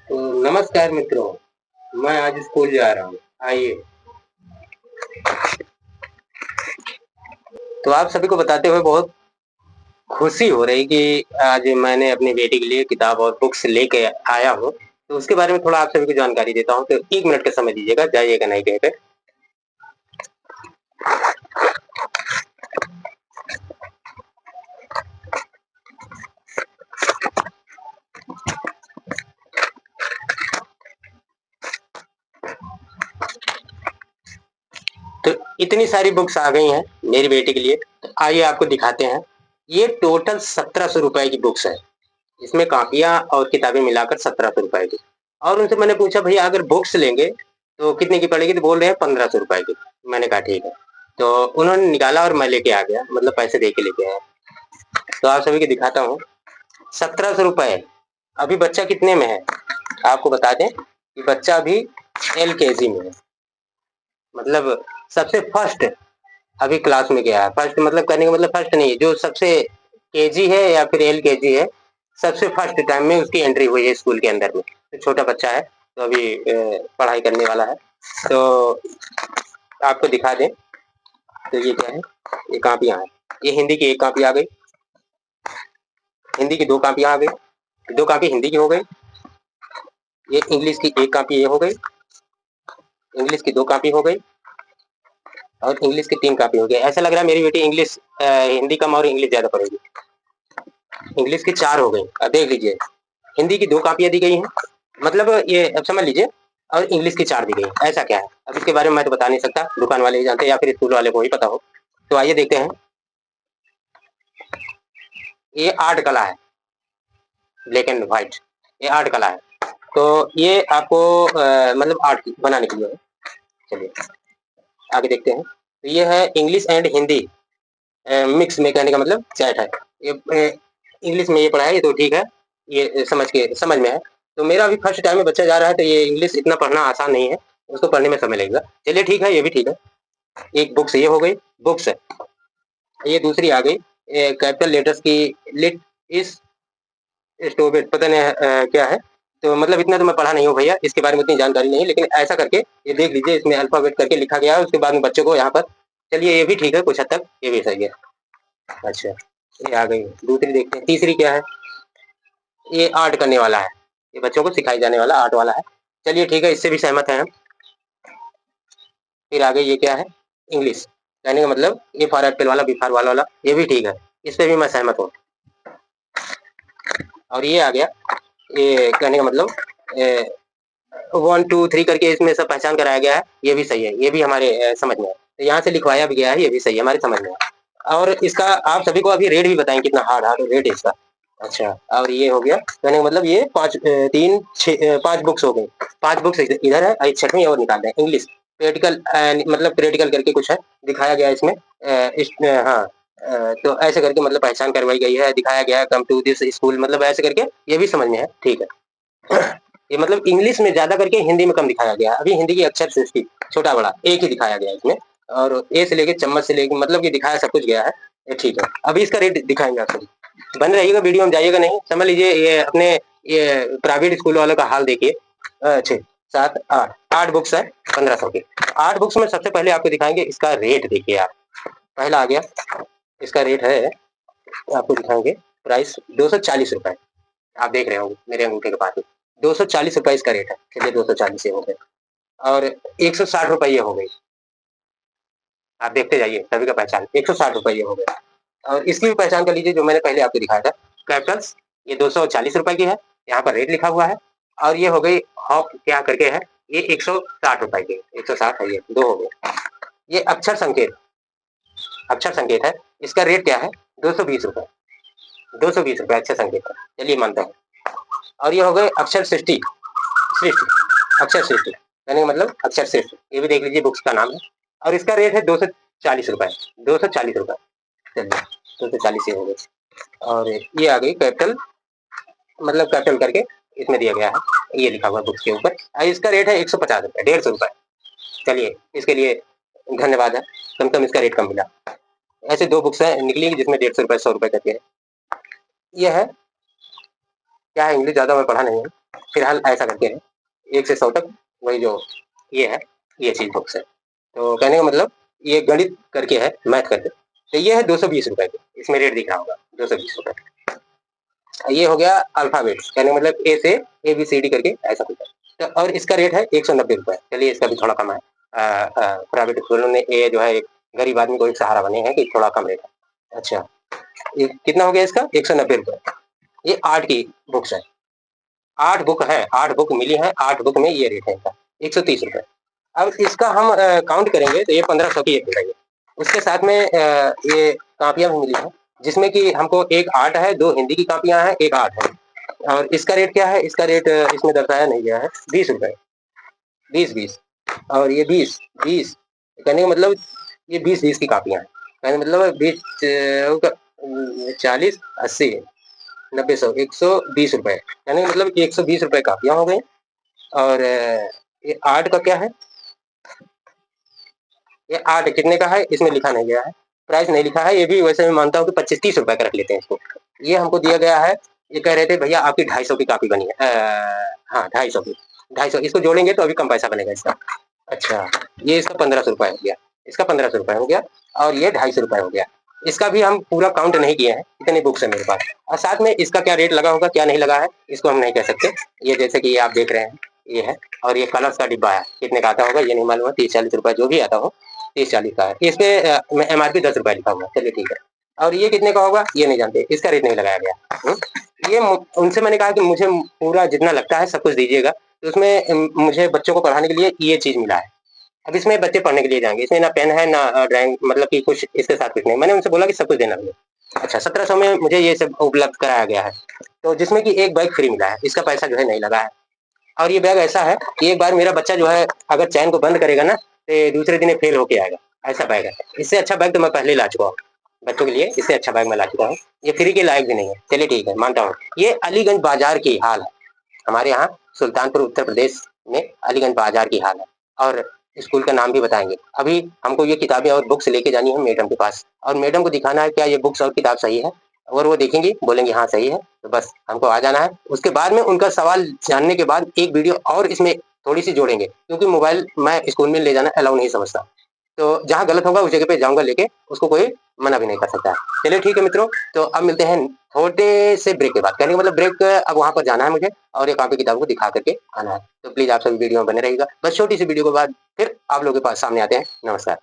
तो नमस्कार मित्रों, मैं आज स्कूल जा रहा हूँ। आइए, तो आप सभी को बताते हुए बहुत खुशी हो रही कि आज मैंने अपनी बेटी के लिए किताब और बुक्स लेके आया हूँ। तो उसके बारे में थोड़ा आप सभी को जानकारी देता हूँ, तो 1 मिनट का समय दीजिएगा, जाइएगा नहीं कहीं पे। तो इतनी सारी बुक्स आ गई हैं मेरी बेटी के लिए, तो आइए आपको दिखाते हैं। ये टोटल 1700 रुपए की बुक्स है। इसमें कॉपियाँ और किताबें मिलाकर 1700 रुपए की। और उनसे मैंने पूछा भैया अगर बुक्स लेंगे तो कितने की पड़ेगी? तो बोल रहे हैं 1500 रुपए की। मैंने कहा ठीक है। तो उन्होंने निकाला और मैं लेके आ गया, मतलब पैसे दे के लेके आया। तो आप सभी को दिखाता हूँ। 1700 रुपए। अभी बच्चा कितने में है? आपको बता दें कि बच्चा अभी एलकेजी में है। मतलब सबसे फर्स्ट अभी क्लास में गया है। फर्स्ट मतलब कहने का मतलब फर्स्ट नहीं है, जो सबसे केजी है या फिर एलकेजी है, सबसे फर्स्ट टाइम में उसकी एंट्री हुई है स्कूल के अंदर में। तो छोटा बच्चा है, तो अभी पढ़ाई करने वाला है। तो आपको दिखा दें, तो ये क्या है? ये कॉपियाँ हैं। ये हिंदी की 1 कॉपी आ गई, हिंदी की 2 कॉपियाँ आ गई, 2 कॉपी हिंदी की हो गई। ये इंग्लिश की 1 कॉपी ये हो गई, इंग्लिश की 2 कॉपी हो गई और इंग्लिश की 3 कॉपी हो गई। ऐसा लग रहा है मेरी बेटी इंग्लिश हिंदी कम और इंग्लिश ज़्यादा पढ़ेगी। इंग्लिश की 4 हो गई। अब देख लीजिए, हिंदी की 2 कॉपियाँ दी गई हैं, मतलब ये अब समझ लीजिए, और इंग्लिश की 4 दी गई हैं। ऐसा क्या है? अब इसके बारे में मैं तो बता नहीं सकता, दुकान वाले ही जानते हैं या फिर स्कूल वाले को ही पता हो। तो आइए देखते हैं। ये आर्ट कला है, ब्लैक एंड व्हाइट। ये आर्ट कला है। तो ये आपको मतलब आर्ट बनाने के लिए है। चलिए आगे देखते हैं। तो ये है इंग्लिश एंड हिंदी मिक्स में, कहने का मतलब चैट है। ये इंग्लिश में ये पढ़ा है, ये तो ठीक है, ये समझ में है। तो मेरा अभी फर्स्ट टाइम में बच्चा जा रहा है, तो ये इंग्लिश इतना पढ़ना आसान नहीं है, उसको पढ़ने में समय लगेगा। चलिए ठीक है, ये भी ठीक है। एक बुक्स ये हो गई, बुक्स है। ये दूसरी आ गई, कैपिटल लेटर्स की लिट इस स्टोबेट, पता नहीं क्या है। तो मतलब इतना तो मैं पढ़ा नहीं हूँ भैया, इसके बारे में इतनी जानकारी नहीं है, लेकिन ऐसा करके ये देख लीजिए, इसमें अल्फाबेट करके लिखा गया है। उसके बाद में बच्चों को यहाँ पर, चलिए ये भी ठीक है, कुछ हद तक ये भी सही है। अच्छा, ये आ गई। दूसरी देखते हैं, तीसरी क्या है? ये आर्ट करने वाला है, ये बच्चों को सिखाई जाने वाला आर्ट वाला है। चलिए ठीक है, इससे भी सहमत हैं हम। फिर आगे ये क्या है? इंग्लिश, कहने का मतलब ए फॉर एप्पल वाला, बी फॉर बॉल वाला, ये भी ठीक है, इस पे भी मैं सहमत हूँ। और ये आ गया, ये कहने का मतलब 1 2 3 करके इसमें सब पहचान कराया गया है, ये भी सही है, ये भी हमारे समझ में है। तो यहाँ से लिखवाया भी गया है, ये भी सही है, हमारे समझ में है। और इसका आप सभी को अभी रेट भी बताएं, कितना हार्ड हार्ड रेट है इसका। अच्छा, और ये हो गया, कहने का मतलब ये 5 3 6 5 बुक्स हो गई। 5 बुक्स इधर है, 6वीं और निकाल दें। इंग्लिश क्रिटिकल, मतलब क्रिटिकल करके कुछ है, दिखाया गया है इसमें। हाँ, तो ऐसे करके मतलब पहचान करवाई गई है, दिखाया गया है, कम टू दिस स्कूल, मतलब ऐसे करके ये भी समझ में है, ठीक है। ये मतलब इंग्लिश में ज़्यादा करके हिंदी में कम दिखाया गया है। अभी हिंदी की अक्षर सृष्टि छोटा-बड़ा एक ही दिखाया गया है इसमें, और ए से लेके चम्मच से लेके मतलब कि दिखाया सब कुछ गया है, ये ठीक है। अभी इसका रेट दिखाएँगे आप सभी। बने रहिएगा, वीडियो में जाइएगा नहीं। समझ लीजिए ये अपने ये प्राइवेट स्कूल वालों का हाल देखिए। 6 7 8 8 बुक्स है 1500 की। 8 बुक्स में सबसे पहले आपको दिखाएँगे, इसका रेट देखिए आप। पहला आ गया, इसका रेट है, आपको दिखाएँगे, प्राइस ₹240। आप देख रहे होंगे मेरे अंगूठे के पास में। ₹240 इसका रेट है। चलिए 240 ये हो गए, और ₹160 ये हो गई। आप देखते जाइए, सभी का पहचान ₹160 ये हो गया। और इसकी भी पहचान कर लीजिए, जो मैंने पहले आपको दिखाया था, कैपिटल्स, ये ₹240 की है, यहाँ पर रेट लिखा हुआ है। और ये हो गई हॉप क्या करके है, ये ₹160 की, 160 है, ये 2 हो गए। ये अक्षर संकेत है, इसका रेट क्या है? ₹220, ₹220 अक्षर संकेत का, चलिए मानते हैं। और ये हो गए अक्षर सृष्टि, सृष्टि, अक्षर सृष्टि, कहने का मतलब अक्षर सृष्टि, ये भी देख लीजिए, बुक्स का नाम है। और इसका रेट है ₹240, ₹240। चलिए 240 ये हो गए। और ये आ गई कैपिटल, मतलब कैपिटल करके इसमें दिया गया है, ये लिखा हुआ है बुक्स के ऊपर। इसका रेट है ₹150, ₹150। चलिए इसके लिए धन्यवाद है, कम से कम इसका रेट कम मिला। ऐसे 2 बुक्स हैं निकली जिसमें ₹150 ₹100 करके है। ये है, क्या है, इंग्लिश ज़्यादा मैं पढ़ा नहीं हूँ। फिलहाल ऐसा करके है 1 से 100 तक वही जो ये है, ये चीज़ बुक्स है। तो कहने का मतलब ये गणित करके है, मैथ करके। तो ये है ₹220 की, इसमें रेट दिख रहा होगा ₹220। ये हो गया अल्फ़ाबेट्स, कहने का मतलब ए से ABCD करके ऐसा कुछ है। तो और इसका रेट है ₹190। चलिए इसका भी थोड़ा कम है। प्राइवेट स्कूलों में ये जो है एक गरीब आदमी को एक सहारा बने हैं कि थोड़ा कम रेट है। अच्छा, ये कितना हो गया इसका? ₹190। ये 8 की बुक्स है। 8 बुक है, 8 बुक मिली हैं, 8 बुक में ये रेट है इनका, ₹130। अब इसका हम काउंट करेंगे तो ये 1500 की एक है ये। उसके साथ में ये कॉपियाँ भी मिली हैं, जिसमें कि हमको एक आर्ट है, 2 हिंदी की कॉपियाँ हैं, एक आर्ट है। और इसका रेट क्या है? इसका रेट इसमें दर्शाया नहीं गया है, ₹20, 20-20 और ये 20-20, कहने का मतलब ये 20-20 की कॉपियाँ हैं। कहने का मतलब 20 40, 80, 90, 100, ₹120। कहने का मतलब ₹120 कॉपियाँ हो गई। और ये आर्ट का क्या है? ये 8 कितने का है? इसमें लिखा नहीं गया है, प्राइस नहीं लिखा है। ये भी वैसे मैं मानता हूँ कि 25-30 का रख लेते हैं इसको। ये हमको दिया गया है, ये कह रहे थे भैया आपकी 250 की कॉपी बनी है। हाँ 250 की, 250 इसको जोड़ेंगे तो अभी कम पैसा बनेगा इसका। अच्छा, ये इसका ₹1500 हो गया, इसका ₹1500 हो गया और ये ₹250 हो गया। इसका भी हम पूरा काउंट नहीं किए हैं, इतनी बुक्स है मेरे पास। और साथ में इसका क्या रेट लगा होगा, क्या नहीं लगा है, इसको हम नहीं कह सकते। ये जैसे कि ये आप देख रहे हैं, ये है और ये कलर्स का डिब्बा है, कितने का आता होगा ये नहीं मालूम है, 30-40 जो भी आता हो, 30-40 का है। इस पे MRP ₹10 लिखा हुआ है, चलिए ठीक है। और ये कितने का होगा ये नहीं जानते, इसका रेट नहीं लगाया गया। ये उनसे मैंने कहा कि मुझे पूरा जितना लगता है सब कुछ दीजिएगा, तो उसमें मुझे बच्चों को पढ़ाने के लिए ये चीज़ मिला है। अब इसमें बच्चे पढ़ने के लिए जाएँगे, इसमें ना पेन है, ना ड्राइंग, मतलब कि कुछ इसके साथ कुछ नहीं। मैंने उनसे बोला कि सब कुछ देना भैया। अच्छा, 1700 में मुझे ये सब उपलब्ध कराया गया है, तो जिसमें कि 1 बैग फ्री मिला है, इसका पैसा जो है नहीं लगा है। और ये बैग ऐसा है कि एक बार मेरा बच्चा जो है अगर चैन को बंद करेगा ना, तो दूसरे दिन ये फेल होके आएगा, ऐसा बैग है। इससे अच्छा बैग तो मैं पहले ही ला चुका हूँ, बच्चों के लिए इससे अच्छा बैग मैं ला चुका हूँ। ये फ्री के लायक भी नहीं है, चलिए ठीक है, मानता हूँ। ये अलीगंज बाज़ार की हाल है, हमारे यहाँ सुल्तानपुर उत्तर प्रदेश में अलीगंज बाज़ार की हाल है। और स्कूल का नाम भी बताएँगे। अभी हमको ये किताबें और बुक्स लेके जानी है मैडम के पास और मैडम को दिखाना है क्या ये बुक्स और किताब सही है, और वो देखेंगी, बोलेंगी हाँ सही है, तो बस हमको आ जाना है। उसके बाद में उनका सवाल जानने के बाद एक वीडियो और इसमें थोड़ी-सी जोड़ेंगे, क्योंकि मोबाइल मैं स्कूल में ले जाना अलाउ नहीं समझता। तो जहाँ गलत होगा उस जगह पे जाऊँगा लेके, उसको कोई मना भी नहीं कर सकता है। चलिए ठीक है मित्रों, तो अब मिलते हैं थोड़े से ब्रेक के बाद। कहने का मतलब ब्रेक, अब वहाँ पर जाना है मुझे और ये कॉपी किताब को दिखा कर के आना है। तो प्लीज़ आप सभी वीडियो में बने रहिएगा। बस छोटी-सी वीडियो के बाद फिर आप लोगों के पास सामने आते हैं। नमस्कार।